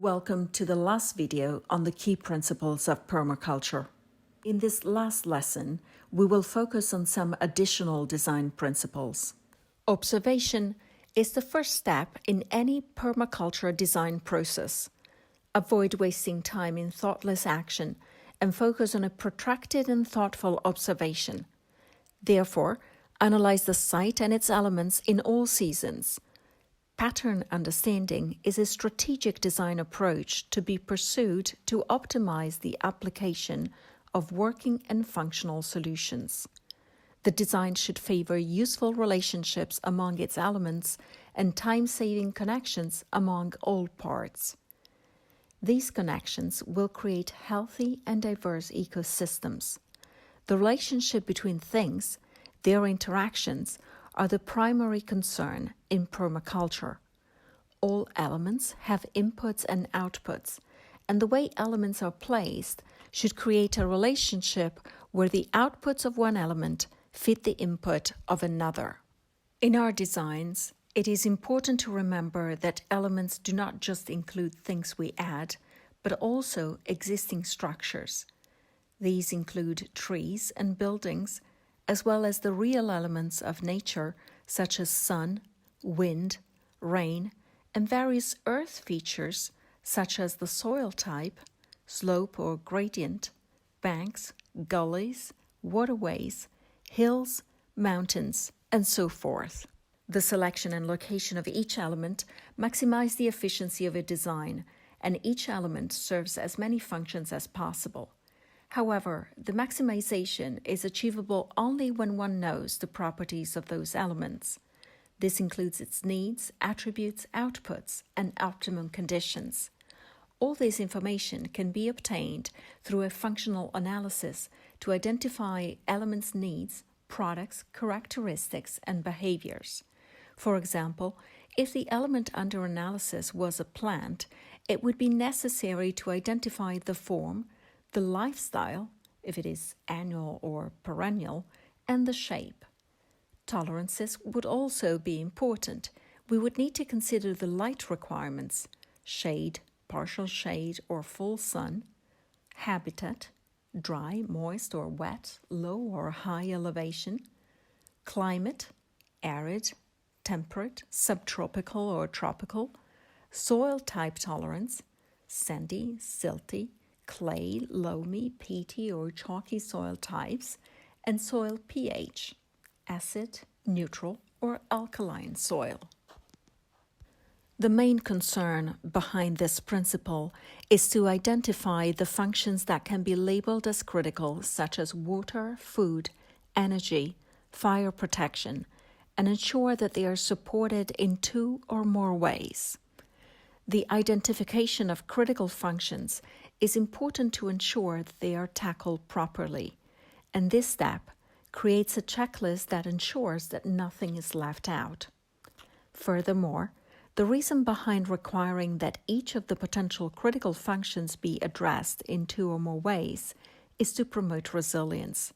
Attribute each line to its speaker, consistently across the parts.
Speaker 1: Welcome to the last video on the key principles of permaculture. In this last lesson, we will focus on some additional design principles. Observation is the first step in any permaculture design process. Avoid wasting time in thoughtless action and focus on a protracted and thoughtful observation. Therefore, analyze the site and its elements in all seasons. Pattern understanding is a strategic design approach to be pursued to optimize the application of working and functional solutions. The design should favor useful relationships among its elements and time-saving connections among all parts. These connections will create healthy and diverse ecosystems. The relationship between things, their interactions, are the primary concern in permaculture. All elements have inputs and outputs, and the way elements are placed should create a relationship where the outputs of one element fit the input of another. In our designs, it is important to remember that elements do not just include things we add, but also existing structures. These include trees and buildings, as well as the real elements of nature, such as sun, wind, rain, and various earth features, such as the soil type, slope or gradient, banks, gullies, waterways, hills, mountains, and so forth. The selection and location of each element maximize the efficiency of a design, and each element serves as many functions as possible. However, the maximization is achievable only when one knows the properties of those elements. This includes its needs, attributes, outputs, and optimum conditions. All this information can be obtained through a functional analysis to identify elements' needs, products, characteristics, and behaviors. For example, if the element under analysis was a plant, it would be necessary to identify the form, the lifestyle, if it is annual or perennial, and the shape. Tolerances would also be important. We would need to consider the light requirements, shade, partial shade or full sun, habitat, dry, moist or wet, low or high elevation, climate, arid, temperate, subtropical or tropical, soil type tolerance, sandy, silty, clay, loamy, peaty or chalky soil types, and soil pH, acid, neutral, or alkaline soil. The main concern behind this principle is to identify the functions that can be labeled as critical, such as water, food, energy, fire protection, and ensure that they are supported in two or more ways. The identification of critical functions is important to ensure that they are tackled properly, and this step creates a checklist that ensures that nothing is left out. Furthermore, the reason behind requiring that each of the potential critical functions be addressed in two or more ways is to promote resilience.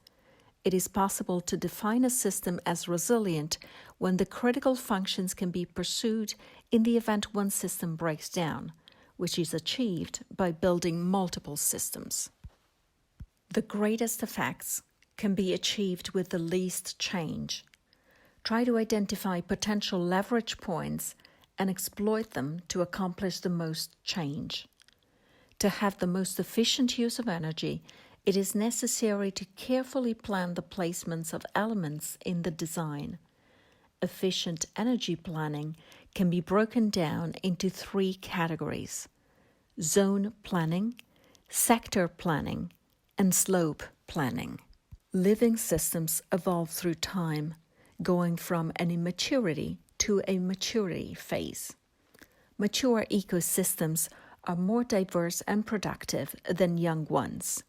Speaker 1: It is possible to define a system as resilient when the critical functions can be pursued in the event one system breaks down, which is achieved by building multiple systems. The greatest effects can be achieved with the least change. Try to identify potential leverage points and exploit them to accomplish the most change. To have the most efficient use of energy, it is necessary to carefully plan the placements of elements in the design. Efficient energy planning can be broken down into three categories: zone planning, sector planning, and slope planning. Living systems evolve through time, going from an immaturity to a maturity phase. Mature ecosystems are more diverse and productive than young ones.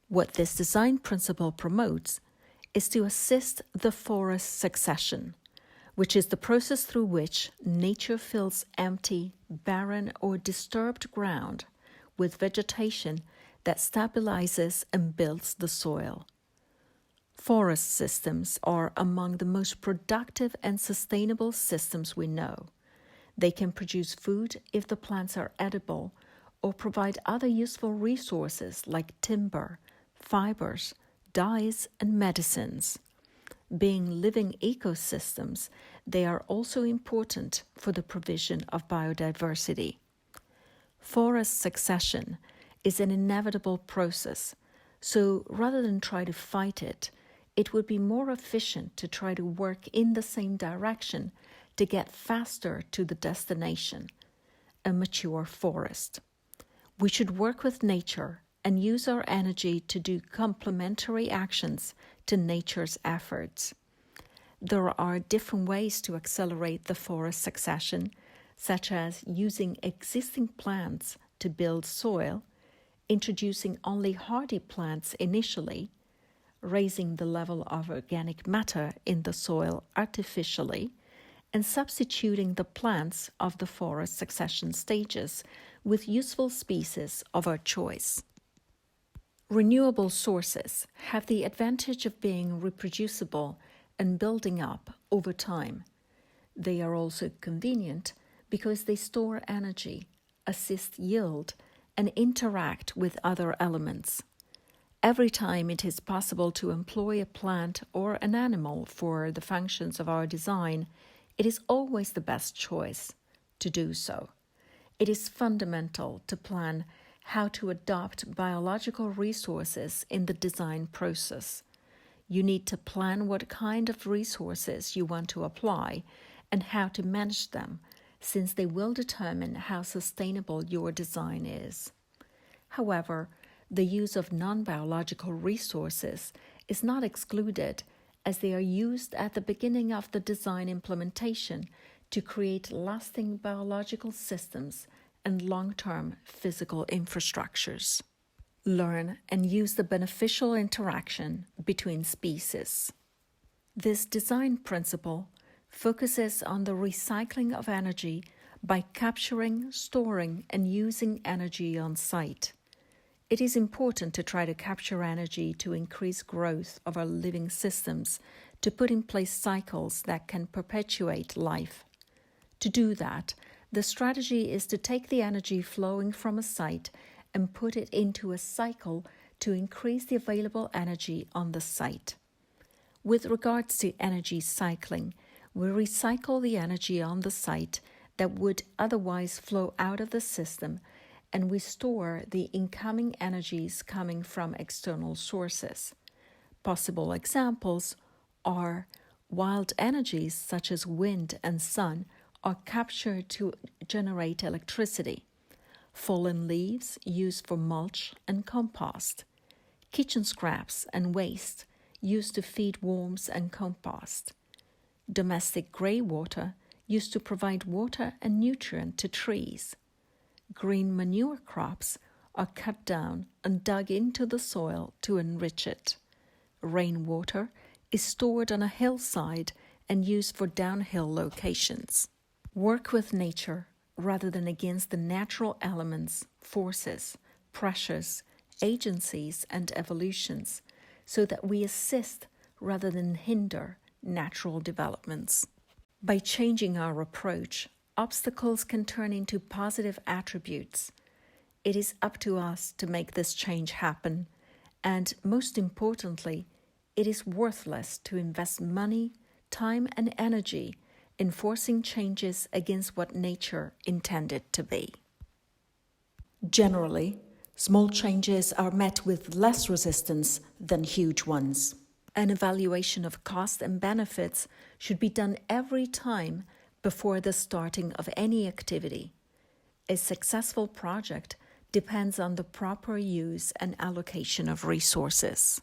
Speaker 1: What this design principle promotes is to assist the forest succession, which is the process through which nature fills empty, barren, or disturbed ground with vegetation that stabilizes and builds the soil. Forest systems are among the most productive and sustainable systems we know. They can produce food if the plants are edible, or provide other useful resources like timber, fibers, dyes, and medicines. Being living ecosystems, they are also important for the provision of biodiversity. Forest succession is an inevitable process, so rather than try to fight it, it would be more efficient to try to work in the same direction to get faster to the destination, a mature forest. We should work with nature and use our energy to do complementary actions to nature's efforts. There are different ways to accelerate the forest succession, such as using existing plants to build soil, introducing only hardy plants initially, raising the level of organic matter in the soil artificially, and substituting the plants of the forest succession stages with useful species of our choice. Renewable sources have the advantage of being reproducible and building up over time. They are also convenient because they store energy, assist yield, and interact with other elements. Every time it is possible to employ a plant or an animal for the functions of our design, it is always the best choice to do so. It is fundamental to plan how to adopt biological resources in the design process. You need to plan what kind of resources you want to apply and how to manage them, since they will determine how sustainable your design is. However, the use of non-biological resources is not excluded, as they are used at the beginning of the design implementation to create lasting biological systems and long-term physical infrastructures. Learn and use the beneficial interaction between species. This design principle focuses on the recycling of energy by capturing, storing, and using energy on site. It is important to try to capture energy to increase growth of our living systems, to put in place cycles that can perpetuate life. To do that, the strategy is to take the energy flowing from a site and put it into a cycle to increase the available energy on the site. With regards to energy cycling, we recycle the energy on the site that would otherwise flow out of the system, and we store the incoming energies coming from external sources. Possible examples are wild energies such as wind and sun are captured to generate electricity. Fallen leaves used for mulch and compost. Kitchen scraps and waste used to feed worms and compost. Domestic grey water used to provide water and nutrient to trees. Green manure crops are cut down and dug into the soil to enrich it. Rainwater is stored on a hillside and used for downhill locations. Work with nature rather than against the natural elements, forces, pressures, agencies, and evolutions, so that we assist rather than hinder natural developments. By changing our approach, obstacles can turn into positive attributes. It is up to us to make this change happen, and most importantly, it is worthless to invest money, time, and energy in forcing changes against what nature intended to be. Generally, small changes are met with less resistance than huge ones. An evaluation of cost and benefits should be done every time before the starting of any activity. A successful project depends on the proper use and allocation of resources.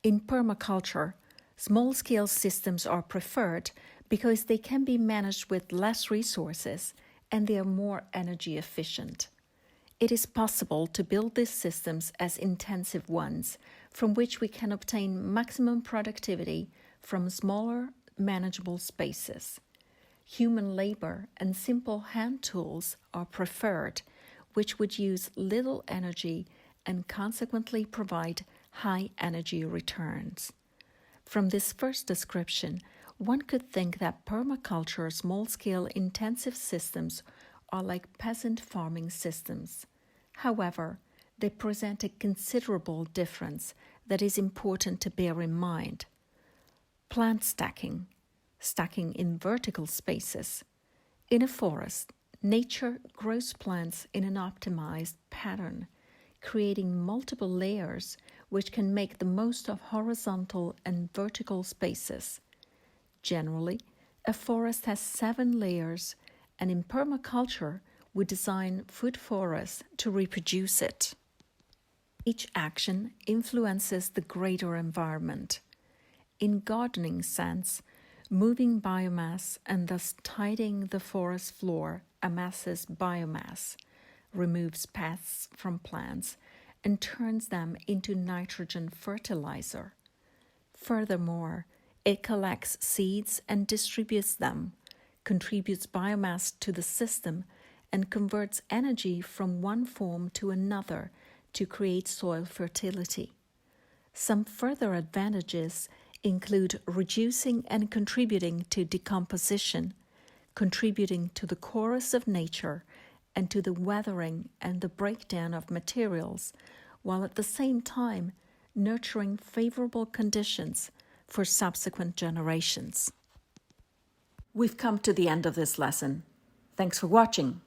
Speaker 1: In permaculture, small-scale systems are preferred because they can be managed with less resources and they are more energy efficient. It is possible to build these systems as intensive ones, from which we can obtain maximum productivity from smaller, manageable spaces. Human labor and simple hand tools are preferred, which would use little energy and consequently provide high energy returns. From this first description, One could think that permaculture small-scale intensive systems are like peasant farming systems. However, they present a considerable difference that is important to bear in mind. Plant stacking, stacking in vertical spaces. In a forest, nature grows plants in an optimized pattern, creating multiple layers which can make the most of horizontal and vertical spaces. Generally, a forest has 7 layers, and in permaculture, we design food forests to reproduce it. Each action influences the greater environment. In gardening sense, moving biomass and thus tidying the forest floor amasses biomass, removes pests from plants, and turns them into nitrogen fertilizer. Furthermore, it collects seeds and distributes them, contributes biomass to the system, and converts energy from one form to another to create soil fertility. Some further advantages include reducing and contributing to decomposition, contributing to the chorus of nature and to the weathering and the breakdown of materials, while at the same time nurturing favorable conditions for subsequent generations. We've come to the end of this lesson. Thanks for watching.